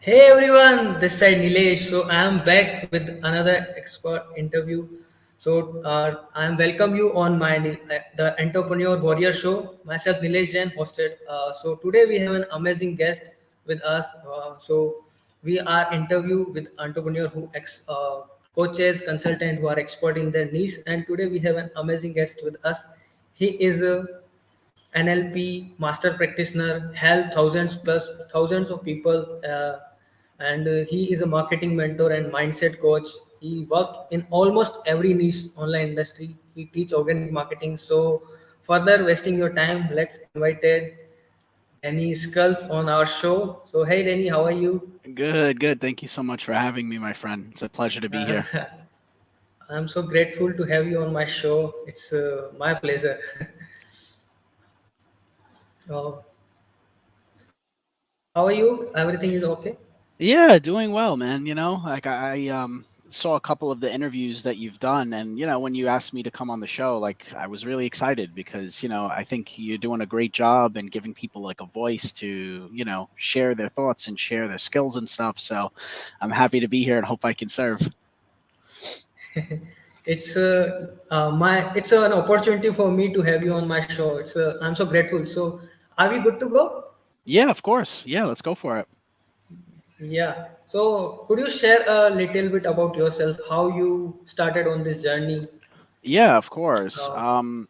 Hey everyone, this side Nilesh. So I am back with another expert interview. I am welcome you on the Entrepreneur Warrior Show. Myself Nilesh Jain hosted. Today we have an amazing guest with us. We are interview with entrepreneur coaches, consultant who are expert in their niche. And today we have an amazing guest with us. He is a NLP master practitioner, help thousands of people, and he is a marketing mentor and mindset coach. He worked in almost every niche online industry. He teach organic marketing. So, further wasting your time, let's invited Danny Skulls on our show. So, hey Danny, how are you? Good, good. Thank you so much for having me, my friend. It's a pleasure to be Uh, here. I'm so grateful to have you on my show. It's my pleasure. uh, how are you? Everything is okay? Yeah, doing well, man. I saw a couple of the interviews that you've done, and when you asked me to come on the show, like I was really excited because I think you're doing a great job and giving people like a voice to share their thoughts and share their skills and stuff. So I'm happy to be here and hope I can serve. It's an opportunity for me to have you on my show. I'm so grateful. So are we good to go? Yeah, of course. Yeah, let's go for it. Yeah. So could you share a little bit about yourself, how you started on this journey? Yeah, of course. Uh,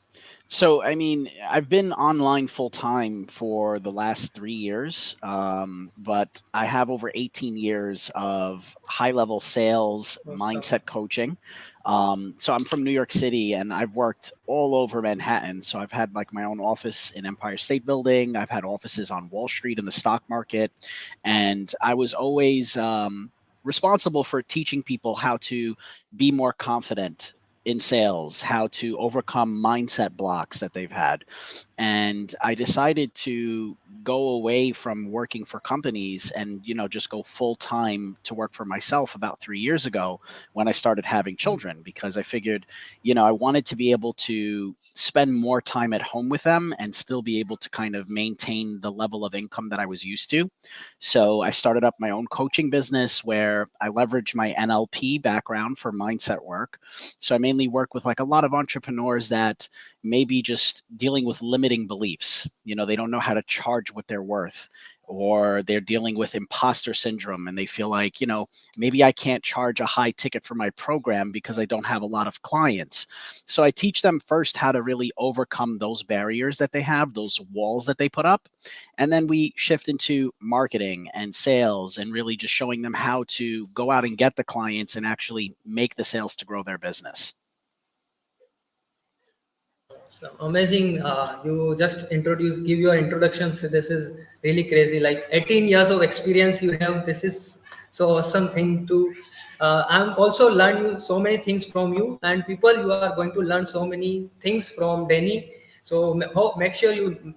So I mean, I've been online full time for the last 3 years, but I have over 18 years of high level sales awesome. mindset coaching. So I'm from New York City, and I've worked all over Manhattan. So I've had like my own office in Empire State Building. I've had offices on Wall Street in the stock market, and I was always responsible for teaching people how to be more confident in sales, how to overcome mindset blocks that they've had. And I decided to go away from working for companies and just go full time to work for myself about 3 years ago when I started having children, because I figured I wanted to be able to spend more time at home with them and still be able to kind of maintain the level of income that I was used to. So I started up my own coaching business where I leverage my NLP background for mindset work. So I mainly work with like a lot of entrepreneurs that maybe just dealing with limiting beliefs. They don't know how to charge what they're worth, or they're dealing with imposter syndrome and they feel like, maybe I can't charge a high ticket for my program because I don't have a lot of clients. So I teach them first how to really overcome those barriers that they have, those walls that they put up. And then we shift into marketing and sales and really just showing them how to go out and get the clients and actually make the sales to grow their business. So amazing. You just give your introductions. This is really crazy. Like 18 years of experience you have. This is so awesome thing to. I'm also learn you so many things from you, and people you are going to learn so many things from Danny. So make sure you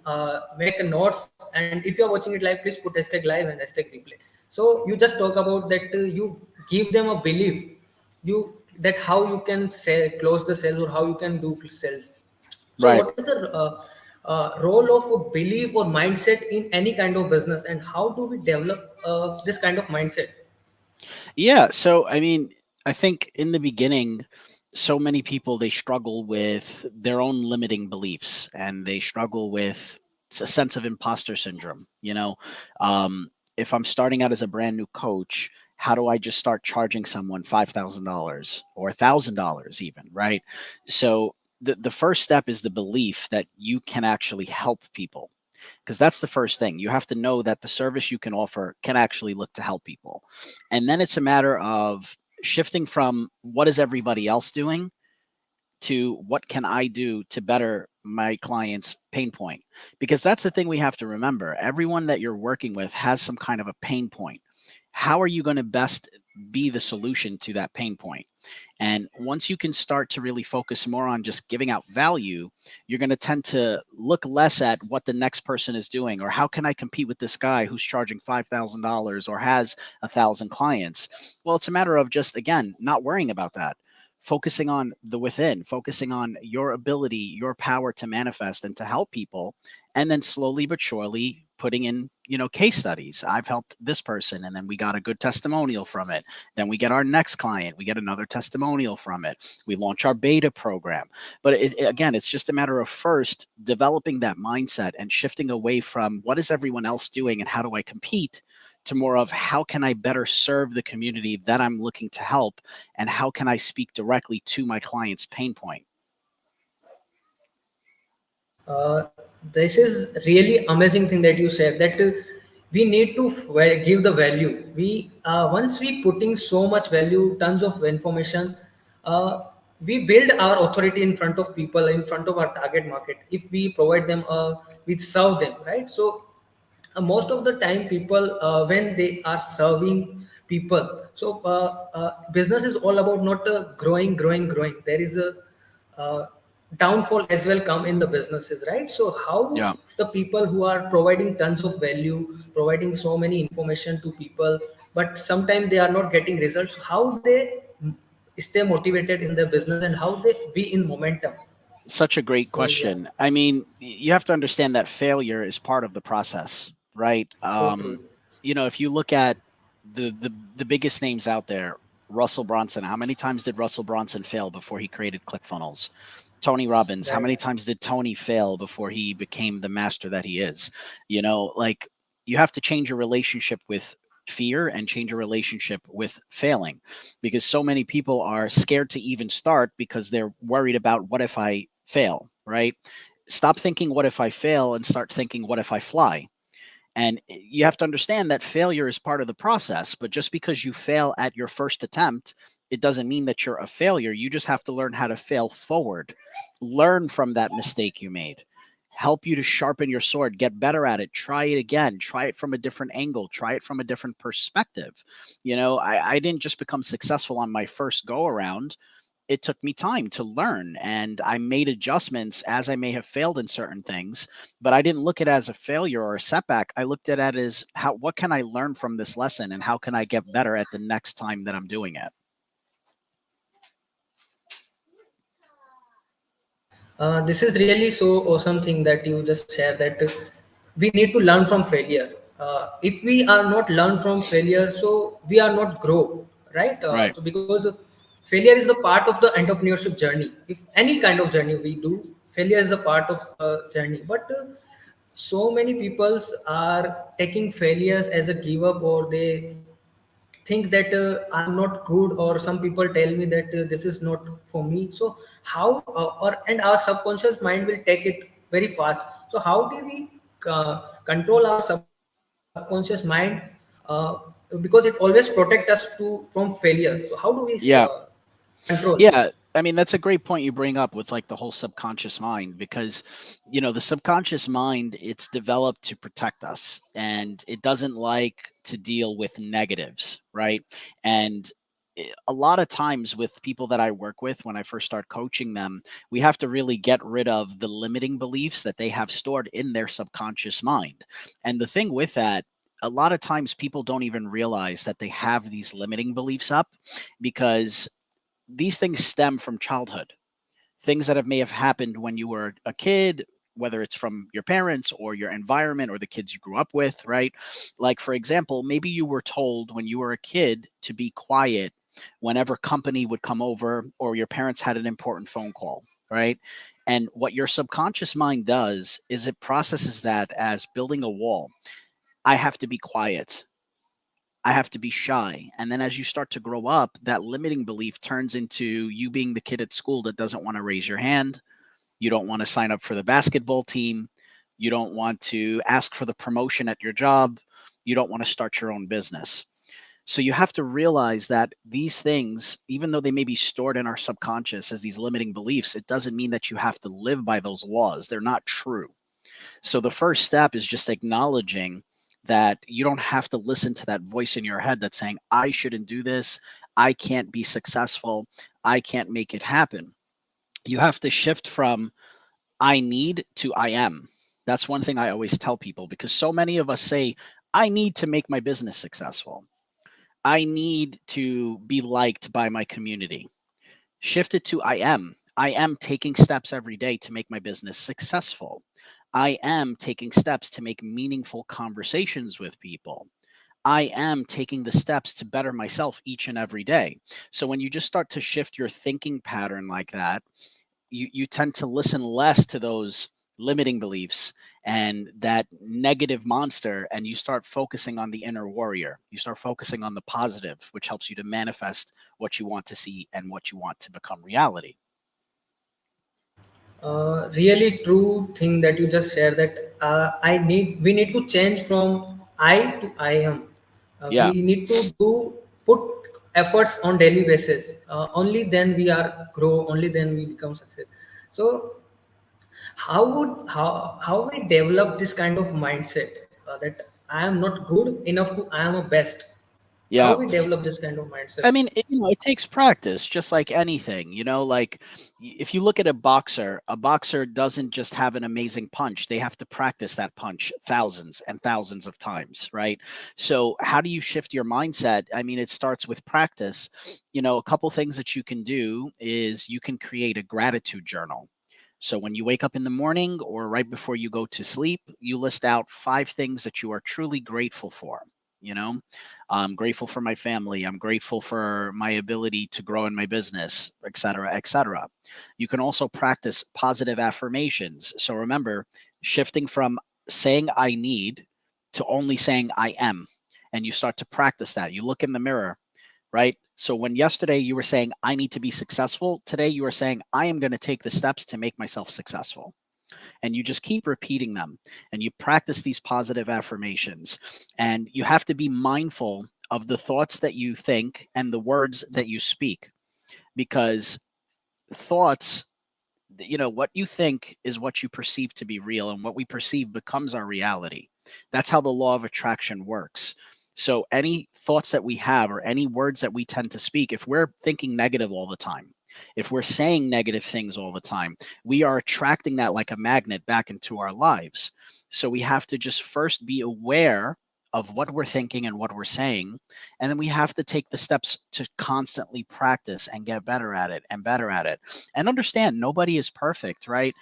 make a notes, and if you are watching it live, please put hashtag live and hashtag replay. So you just talk about that. You give them a belief. You that how you can say close the sales or how you can do sales. So, Right. what is the role of a belief or mindset in any kind of business, and how do we develop this kind of mindset? Yeah. So, I mean, I think in the beginning, so many people they struggle with their own limiting beliefs and they struggle with a sense of imposter syndrome. If I'm starting out as a brand new coach, how do I just start charging someone $5,000 or $1,000 even, right? So, the first step is the belief that you can actually help people, because that's the first thing. You have to know that the service you can offer can actually look to help people. And then it's a matter of shifting from what is everybody else doing to what can I do to better my client's pain point. Because that's the thing we have to remember. Everyone that you're working with has some kind of a pain point. How are you going to best be the solution to that pain point? And once you can start to really focus more on just giving out value, you're going to tend to look less at what the next person is doing, or how can I compete with this guy who's charging $5,000 or has 1,000 clients. Well, it's a matter of just, again, not worrying about that, focusing on the within, focusing on your ability, your power to manifest and to help people, and then slowly but surely putting in, case studies. I've helped this person, and then we got a good testimonial from it. Then we get our next client, we get another testimonial from it. We launch our beta program. But again, it's just a matter of first developing that mindset and shifting away from what is everyone else doing and how do I compete, to more of how can I better serve the community that I'm looking to help, and how can I speak directly to my client's pain point. Uh, this is really amazing thing that you said, that we need to give the value. We once we putting so much value, tons of information, uh, we build our authority in front of people, in front of our target market. If we provide them, we serve them, right? So most of the time people when they are serving people, so business is all about not growing. There is a uh, downfall as well come in the businesses, right? So how Yeah. the people who are providing tons of value, providing so many information to people, but sometimes they are not getting results, how they stay motivated in their business and how they be in momentum? Such a great So yeah, question. I mean, you have to understand that failure is part of the process, right? so true. If you look at the biggest names out there, Russell Brunson, how many times did Russell Brunson fail before he created ClickFunnels? Tony Robbins, how many Right. times did Tony fail before he became the master that he is? Like, you have to change your relationship with fear and change your relationship with failing, because so many people are scared to even start because they're worried about what if I fail, right? Stop thinking what if I fail and start thinking what if I fly. And you have to understand that failure is part of the process, but just because you fail at your first attempt, it doesn't mean that you're a failure. You just have to learn how to fail forward, learn from that mistake you made, help you to sharpen your sword, get better at it, try it again, try it from a different angle, try it from a different perspective. I didn't just become successful on my first go around. It took me time to learn, and I made adjustments as I may have failed in certain things, but I didn't look at it as a failure or a setback. I looked at it as what can I learn from this lesson, and how can I get better at the next time that I'm doing it. This is really so awesome thing that you just shared, that we need to learn from failure. If we are not learn from failure, so we are not grow, right? Right. So because failure is the part of the entrepreneurship journey. If any kind of journey we do, failure is a part of journey. But so many peoples are taking failures as a give up, or they think that I'm not good, or some people tell me that this is not for me. So how or and our subconscious mind will take it very fast. So how do we control our subconscious mind, uh, because it always protect us from failure? So how do we Yeah. control? Yeah, I mean, that's a great point you bring up with like the whole subconscious mind, because the subconscious mind, it's developed to protect us, and it doesn't like to deal with negatives, right? And a lot of times with people that I work with, when I first start coaching them, we have to really get rid of the limiting beliefs that they have stored in their subconscious mind. And the thing with that, a lot of times people don't even realize that they have these limiting beliefs up, because these things stem from childhood, things that may have happened when you were a kid, whether it's from your parents or your environment or the kids you grew up with, right? Like, for example, maybe you were told when you were a kid to be quiet whenever company would come over, or your parents had an important phone call, right? And what your subconscious mind does is it processes that as building a wall. I have to be quiet. I have to be shy. And then as you start to grow up, that limiting belief turns into you being the kid at school that doesn't want to raise your hand. You don't want to sign up for the basketball team. You don't want to ask for the promotion at your job. You don't want to start your own business. So you have to realize that these things, even though they may be stored in our subconscious as these limiting beliefs, it doesn't mean that you have to live by those laws. They're not true. So the first step is just acknowledging that you don't have to listen to that voice in your head that's saying, I shouldn't do this. I can't be successful. I can't make it happen. You have to shift from I need to I am. That's one thing I always tell people, because so many of us say, I need to make my business successful. I need to be liked by my community. Shift it to I am. I am taking steps every day to make my business successful. I am taking steps to make meaningful conversations with people. I am taking the steps to better myself each and every day. So when you just start to shift your thinking pattern like that, you tend to listen less to those limiting beliefs and that negative monster, and you start focusing on the inner warrior. You start focusing on the positive, which helps you to manifest what you want to see and what you want to become reality. Really true thing that you just shared, that we need to change from I to I am. Yeah. We need to put efforts on daily basis. Only then we are grow. Only then we become success. So how we develop this kind of mindset, that I am not good enough to I am a best? How Yeah. we develop this kind of mindset? I mean, it takes practice, just like anything. Like if you look at a boxer doesn't just have an amazing punch. They have to practice that punch thousands and thousands of times, right? So, how do you shift your mindset? I mean, it starts with practice. A couple things that you can do is you can create a gratitude journal. So, when you wake up in the morning or right before you go to sleep, you list out 5 things that you are truly grateful for. You know, I'm grateful for my family. I'm grateful for my ability to grow in my business, et cetera, et cetera. You can also practice positive affirmations. So remember, shifting from saying I need to only saying I am. And you start to practice that. You look in the mirror, right? So when yesterday you were saying I need to be successful, today you are saying I am going to take the steps to make myself successful, and you just keep repeating them and you practice these positive affirmations, and you have to be mindful of the thoughts that you think and the words that you speak, because thoughts, what you think is what you perceive to be real, and what we perceive becomes our reality. That's how the law of attraction works. So any thoughts that we have or any words that we tend to speak, if we're thinking negative all the time, if we're saying negative things all the time, we are attracting that like a magnet back into our lives. So we have to just first be aware of what we're thinking and what we're saying, and then we have to take the steps to constantly practice and get better at it and better at it, and understand nobody is perfect, right?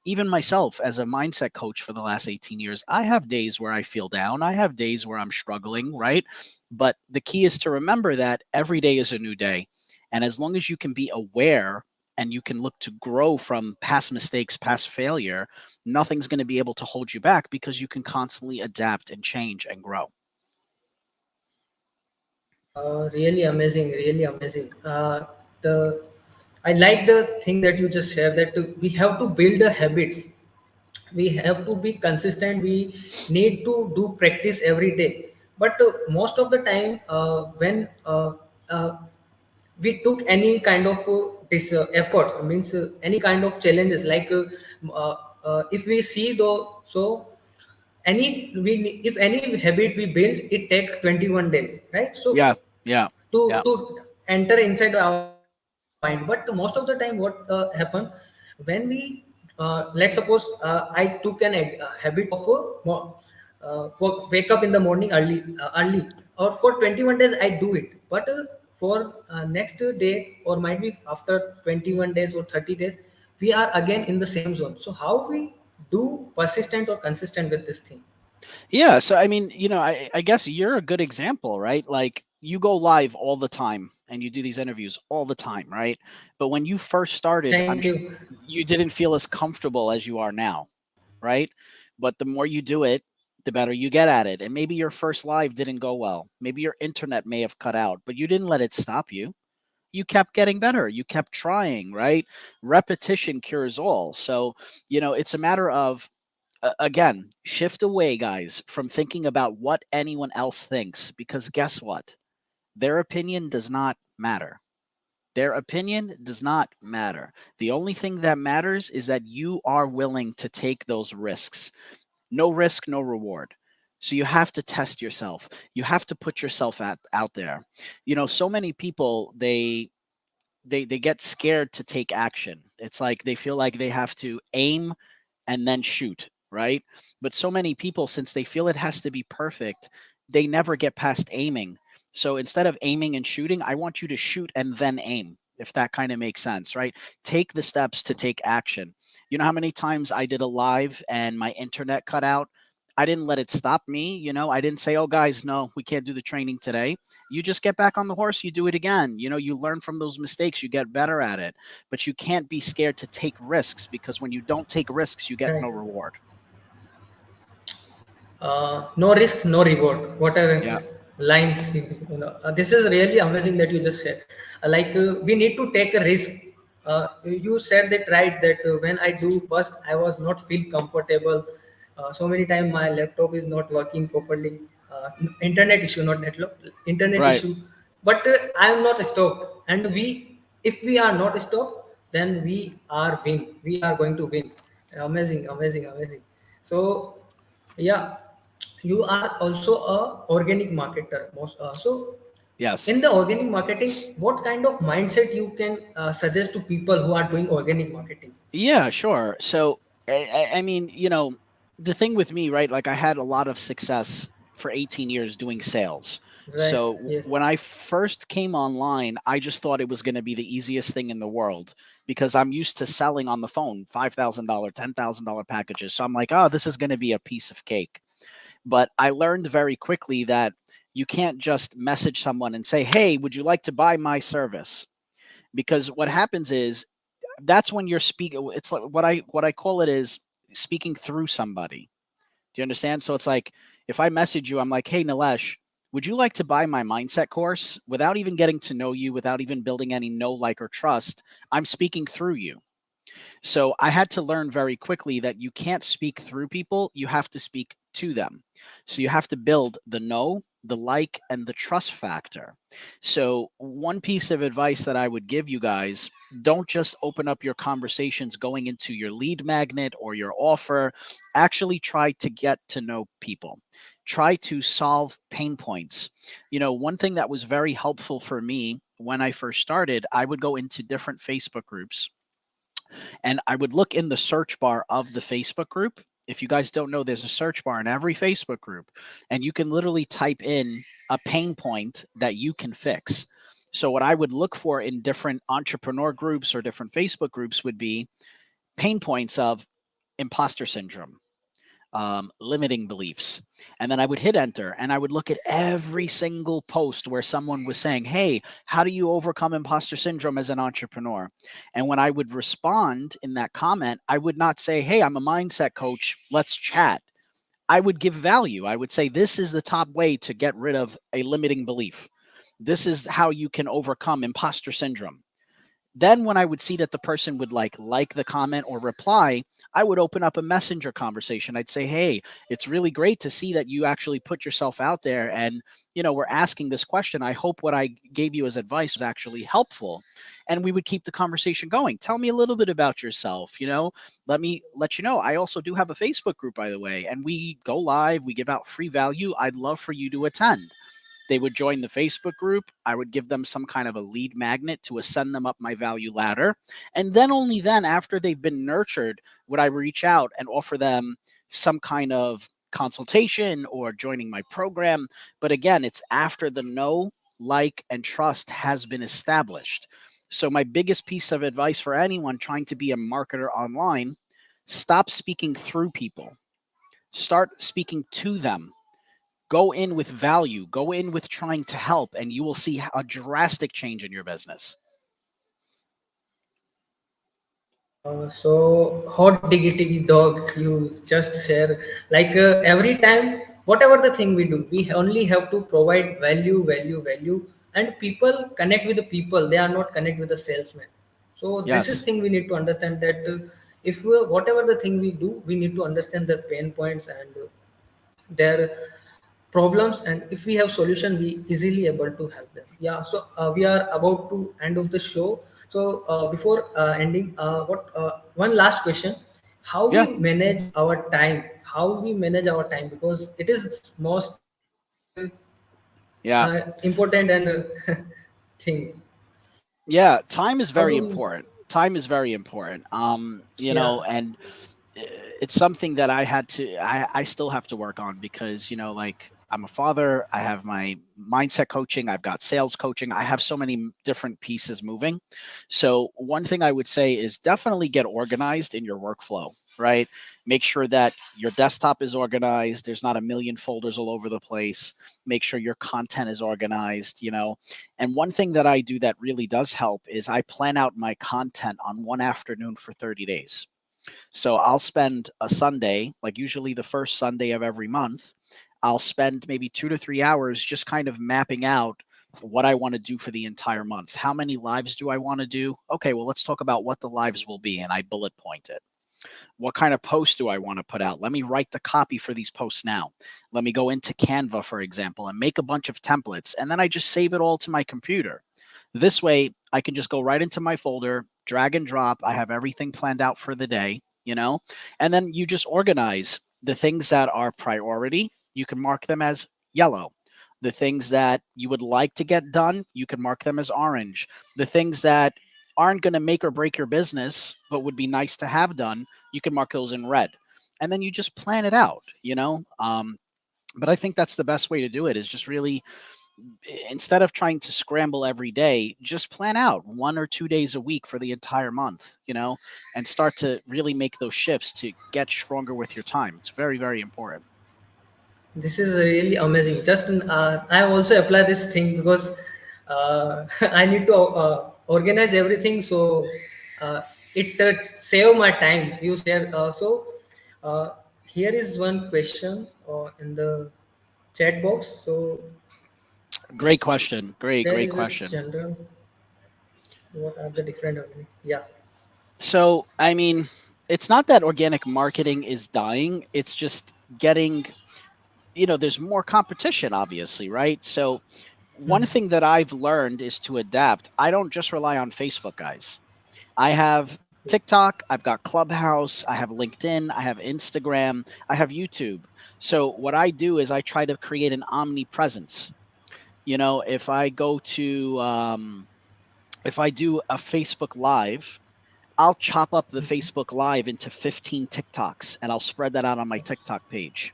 Even myself as a mindset coach for the last 18 years, I have days where I feel down. I have days where I'm struggling, right? But the key is to remember that every day is a new day. And as long as you can be aware and you can look to grow from past mistakes, past failure, nothing's going to be able to hold you back, because you can constantly adapt and change and grow. Really amazing, really amazing. The I like the thing that you just shared, that we have to build the habits. We have to be consistent. We need to do practice every day. But most of the time, when uh, we took any kind of this effort, means any kind of challenges, like uh, if we see though, so if any habit we build, it take 21 days, right? So Yeah. Yeah. Yeah. to enter inside our mind. But most of the time what happen, when we let's suppose I took an habit of wake up in the morning early, or for 21 days I do it. But for next day, or might be after 21 days or 30 days, we are again in the same zone. So how we do persistent or consistent with this thing? Yeah. So, I mean, I guess you're a good example, right? Like, you go live all the time and you do these interviews all the time, right? But when you first started, I'm Thank sure you. you didn't feel as comfortable as you are now, right? But the more you do it, the better you get at it. And maybe your first live didn't go well. Maybe your internet may have cut out, but you didn't let it stop you. You kept getting better. You kept trying, right? Repetition cures all. So, it's a matter of, again, shift away, guys, from thinking about what anyone else thinks, because guess what? Their opinion does not matter. Their opinion does not matter. The only thing that matters is that you are willing to take those risks. No risk, no reward. So you have to test yourself. You have to put yourself out there. So many people, they get scared to take action. It's like they feel like they have to aim and then shoot, right? But so many people, since they feel it has to be perfect, they never get past aiming. So instead of aiming and shooting, I want you to shoot and then aim. if that kind of makes sense, right? Take the steps to take action. You know how many times I did a live and my internet cut out? I didn't let it stop me. I didn't say, oh, guys, no, we can't do the training today. You just get back on the horse, you do it again. You learn from those mistakes, you get better at it. But you can't be scared to take risks, because when you don't take risks, you get no Right. reward. No risk, no reward. What Yeah. are lines? This is really amazing that you just said. We need to take a risk. You said that right. That when I do first, I was not feel comfortable. So many times my laptop is not working properly. Internet issue, not network. Internet Right. issue. But I am not stopped. And if we are not stopped, then we are win. We are going to win. Amazing, amazing, amazing. So yeah, you are also a organic marketer. So Yes. in the organic marketing, what kind of mindset you can suggest to people who are doing organic marketing? Yeah, sure. So, I mean, the thing with me, right? Like, I had a lot of success for 18 years doing sales. Right. So, Yes. when I first came online, I just thought it was going to be the easiest thing in the world, because I'm used to selling on the phone $5,000, $10,000 packages. So, I'm like, oh, this is going to be a piece of cake. But I learned very quickly that you can't just message someone and say, hey, would you like to buy my service? Because what happens is, that's when you're speaking. It's like what I call it is speaking through somebody. Do you understand? So it's like, if I message you, I'm like, hey, Nilesh, would you like to buy my mindset course? Without even getting to know you, without even building any know, like, or trust, I'm speaking through you. So I had to learn very quickly that you can't speak through people, you have to speak to them. So you have to build the know, the like, and the trust factor. So, one piece of advice that I would give you guys: don't just open up your conversations going into your lead magnet or your offer. Actually, try to get to know people. Try to solve pain points. One thing that was very helpful for me when I first started, I would go into different Facebook groups and I would look in the search bar of the Facebook group. If you guys don't know, there's a search bar in every Facebook group, and you can literally type in a pain point that you can fix. So, what I would look for in different entrepreneur groups or different Facebook groups would be pain points of imposter syndrome, limiting beliefs. And then I would hit enter and I would look at every single post where someone was saying, hey, how do you overcome imposter syndrome as an entrepreneur? And when I would respond in that comment, I would not say, hey, I'm a mindset coach, let's chat. I would give value. I would say, this is the top way to get rid of a limiting belief. This is how you can overcome imposter syndrome. Then when I would see that the person would like the comment or reply, I would open up a messenger conversation. I'd say, hey, it's really great to see that you actually put yourself out there, and we're asking this question. I hope what I gave you as advice was actually helpful. And we would keep the conversation going. Tell me a little bit about yourself. Let me let you know, I also do have a Facebook group, by the way, and we go live, we give out free value. I'd love for you to attend. They would join the Facebook group. I would give them some kind of a lead magnet to ascend them up my value ladder. And then, only then, after they've been nurtured, would I reach out and offer them some kind of consultation or joining my program. But again, it's after the know, like, and trust has been established. So, my biggest piece of advice for anyone trying to be a marketer online: stop speaking through people, start speaking to them. Go in with value, go in with trying to help, and you will see a drastic change in your business. So hot diggity dog, you just share every time, whatever the thing we do, we only have to provide value, value, value, and people connect with the people. They are not connect with the salesman. So this is Yes. thing we need to understand that if whatever the thing we do, we need to understand their pain points and their problems, and if we have solution, we easily able to help them. Yeah. So we are about to end of the show. So before ending, what one last question: how we Yeah. manage our time, because it is most Yeah. important and thing. Yeah. Time is How very do we? important. Time is very important. Yeah. And it's something that I still have to work on, because, like, I'm a father. I have my mindset coaching. I've got sales coaching. I have so many different pieces moving. So one thing I would say is definitely get organized in your workflow, right? Make sure that your desktop is organized. There's not a million folders all over the place. Make sure your content is organized, you know. And one thing that I do that really does help is I plan out my content on one afternoon for 30 days. So I'll spend a Sunday, like usually the first Sunday of every month, I'll spend maybe 2 to 3 hours just kind of mapping out what I want to do for the entire month. How many lives do I want to do? Okay, well, let's talk about what the lives will be. And I bullet point it. What kind of post do I want to put out? Let me write the copy for these posts now. Let me go into Canva, for example, and make a bunch of templates. And then I just save it all to my computer. This way, I can just go right into my folder, drag and drop. I have everything planned out for the day, you know, and then you just organize the things that are priority. You can mark them as yellow. The things that you would like to get done, you can mark them as orange. The things that aren't going to make or break your business, but would be nice to have done, you can mark those in red. And then you just plan it out, you know? But I think that's the best way to do it is just really, instead of trying to scramble every day, just plan out 1 or 2 days a week for the entire month, you know, and start to really make those shifts to get stronger with your time. It's very, very important. This is really amazing. Just I also apply this thing because I need to organize everything. So it save my time. You share. Uh, here is one question in the chat box. So Great question. Great, there great is a question. general. What are the different? Yeah. So, I mean, it's not that organic marketing is dying, it's just getting, you know, there's more competition, obviously, right? So, one Hmm. thing that I've learned is to adapt. I don't just rely on Facebook, guys. I have TikTok, I've got Clubhouse, I have LinkedIn, I have Instagram, I have YouTube. So, what I do is I try to create an omnipresence. You know, if I do a Facebook Live, I'll chop up the Facebook Live into 15 TikToks and I'll spread that out on my TikTok page.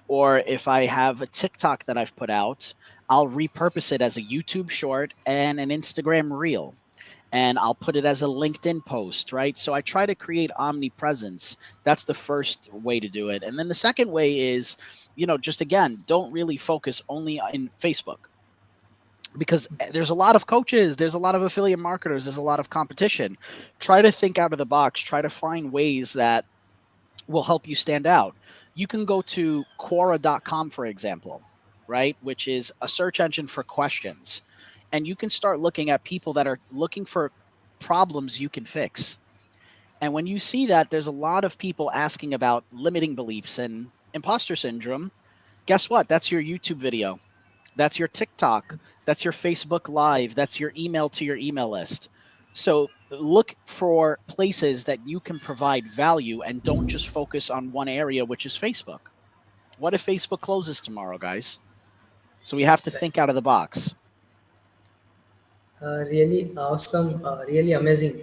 Or if I have a TikTok that I've put out, I'll repurpose it as a YouTube short and an Instagram reel. And I'll put it as a LinkedIn post, right? So I try to create omnipresence. That's the first way to do it. And then the second way is, you know, just again, don't really focus only in Facebook because there's a lot of coaches, there's a lot of affiliate marketers, there's a lot of competition. Try to think out of the box, try to find ways that will help you stand out. You can go to Quora.com, for example, right, which is a search engine for questions. And you can start looking at people that are looking for problems you can fix. And when you see that there's a lot of people asking about limiting beliefs and imposter syndrome, guess what? That's your YouTube video. That's your TikTok. That's your Facebook Live. That's your email to your email list. So look for places that you can provide value and don't just focus on one area, which is Facebook. What if Facebook closes tomorrow, guys? So we have to Right. think out of the box. Really awesome, really amazing.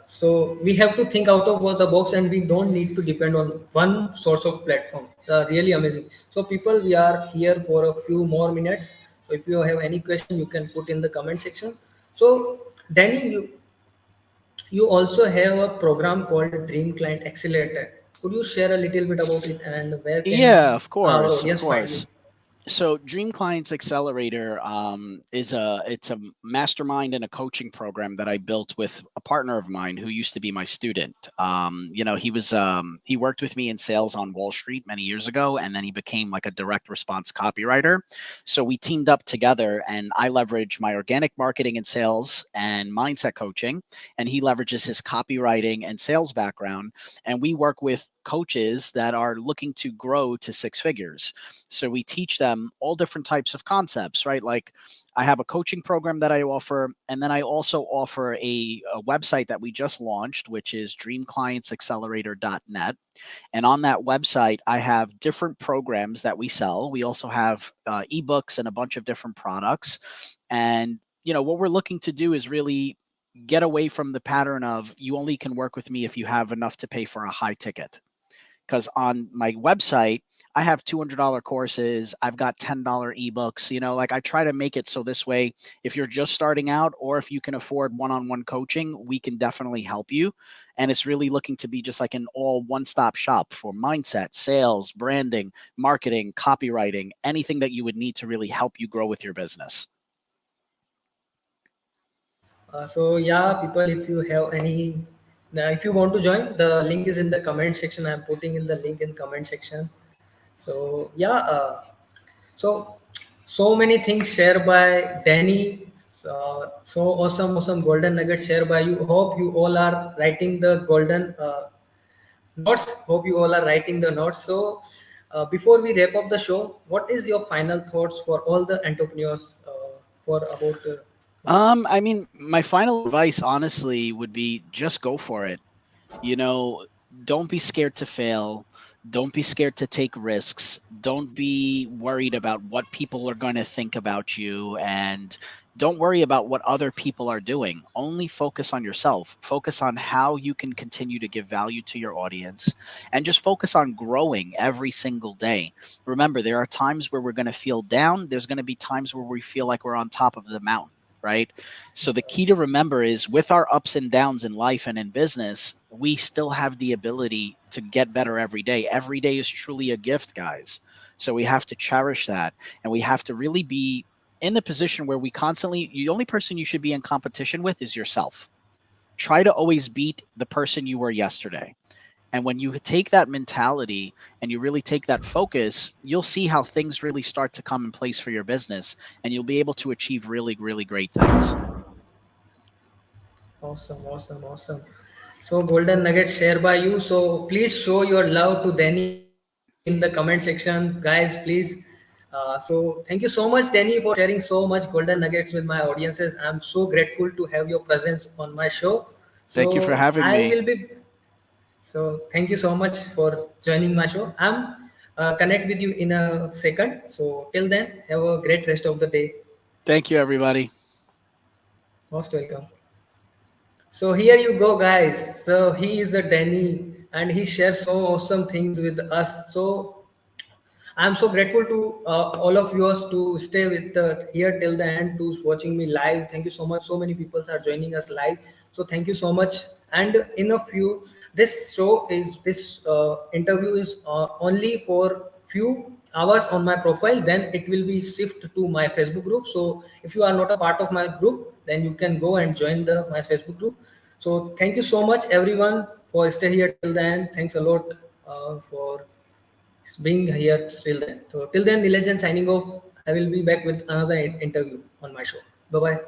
So we have to think out of the box, and we don't need to depend on one source of platform. Really amazing. So people, we are here for a few more minutes. So if you have any question, you can put in the comment section. So Danny, you also have a program called Dream Client Accelerator. Could you share a little bit about it and where Yeah, can of our course, of audience find you? course. So Dream Clients Accelerator is a mastermind and a coaching program that I built with a partner of mine who used to be my student. You know, he worked with me in sales on Wall Street many years ago, and then he became like a direct response copywriter. So we teamed up together, and I leverage my organic marketing and sales and mindset coaching, and he leverages his copywriting and sales background, and we work with coaches that are looking to grow to six figures. So we teach them all different types of concepts, right? Like I have a coaching program that I offer, and then I also offer a website that we just launched, which is dreamclientsaccelerator.net. And on that website, I have different programs that we sell. We also have ebooks and a bunch of different products. And, you know, what we're looking to do is really get away from the pattern of you only can work with me if you have enough to pay for a high ticket, because on my website, I have $200 courses. I've got $10 ebooks. Like I try to make it so this way, if you're just starting out or if you can afford one-on-one coaching, we can definitely help you. And it's really looking to be just like an all one-stop shop for mindset, sales, branding, marketing, copywriting, anything that you would need to really help you grow with your business. So yeah, people, if you have any, if you want to join, the link is in the comment section. I'm putting in the link in comment section. So yeah, so so many things shared by Danny. So awesome golden nuggets shared by you. Hope you all are writing the golden notes. Hope you all are writing the notes. So before we wrap up the show, what is your final thoughts for all the entrepreneurs for about? I mean, my final advice, honestly, would be just go for it. You know, don't be scared to fail. Don't be scared to take risks. Don't be worried about what people are going to think about you. And don't worry about what other people are doing. Only focus on yourself. Focus on how you can continue to give value to your audience and just focus on growing every single day. Remember, there are times where we're going to feel down. There's going to be times where we feel like we're on top of the mountain. Right. So the key to remember is with our ups and downs in life and in business, we still have the ability to get better every day. Every day is truly a gift, guys. So we have to cherish that. And we have to really be in the position where we constantly, the only person you should be in competition with is yourself. Try to always beat the person you were yesterday. And when you take that mentality and you really take that focus, you'll see how things really start to come in place for your business and you'll be able to achieve really, really great things. Awesome. So golden nuggets shared by you. So please show your love to Danny in the comment section, guys. Please. So thank you so much, Danny, for sharing so much golden nuggets with my audiences. I'm so grateful to have your presence on my show. Thank you for So having I me. will be. So thank you so much for joining my show. I'm connect with you in a second. So till then, have a great rest of the day. Thank you, everybody. Most welcome. So here you go, guys. So he is the Danny, and he shares so awesome things with us. So I'm so grateful to all of yours to stay with here till the end, to watching me live. Thank you so much. So many people are joining us live. So thank you so much. And in a few, this interview is only for few hours on my profile. Then it will be shift to my Facebook group. So if you are not a part of my group, then you can go and join the my Facebook group. So thank you so much, everyone, for stay here till the end. Thanks a lot for being here till then. So till then, Nilesh signing off. I will be back with another interview on my show. Bye bye.